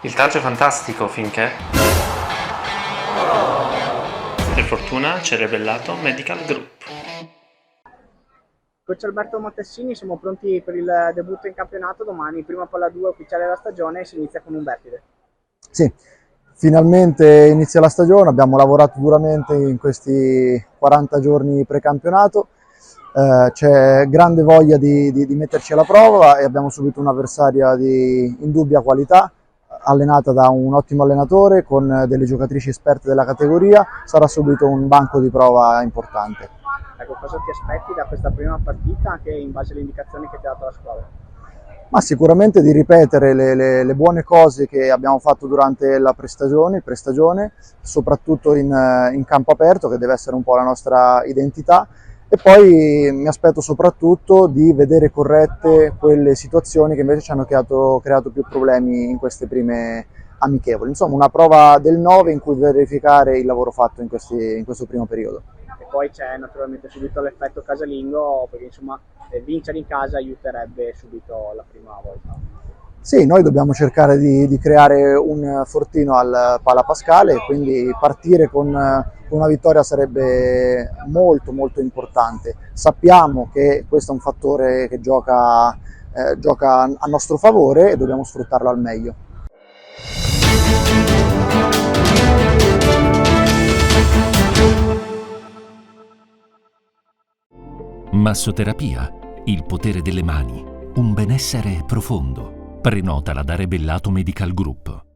Il taggio è fantastico finché... Per fortuna ci è rivelato Medical Group. Coach Alberto Montessini, siamo pronti per il debutto in campionato domani, prima palla 2 ufficiale della stagione e si inizia con un vertice. Sì, finalmente inizia la stagione, abbiamo lavorato duramente in questi 40 giorni pre-campionato, c'è grande voglia di metterci alla prova e abbiamo subito un'avversaria di indubbia qualità, allenata da un ottimo allenatore con delle giocatrici esperte della categoria, sarà subito un banco di prova importante. Ecco, cosa ti aspetti da questa prima partita anche in base alle indicazioni che ti ha dato la squadra? Ma sicuramente di ripetere le buone cose che abbiamo fatto durante la prestagione, soprattutto in campo aperto, che deve essere un po' la nostra identità, e poi mi aspetto soprattutto di vedere corrette quelle situazioni che invece ci hanno creato più problemi in queste prime amichevoli. Insomma, una prova del 9 in cui verificare il lavoro fatto in questo primo periodo. E poi c'è naturalmente subito l'effetto casalingo, perché insomma vincere in casa aiuterebbe subito la prima volta. Sì, noi dobbiamo cercare di creare un fortino al Pala Pascale, quindi partire con una vittoria sarebbe molto molto importante. Sappiamo che questo è un fattore che gioca a nostro favore e dobbiamo sfruttarlo al meglio. Massoterapia, il potere delle mani, un benessere profondo. Prenotala da Rebellato Medical Group.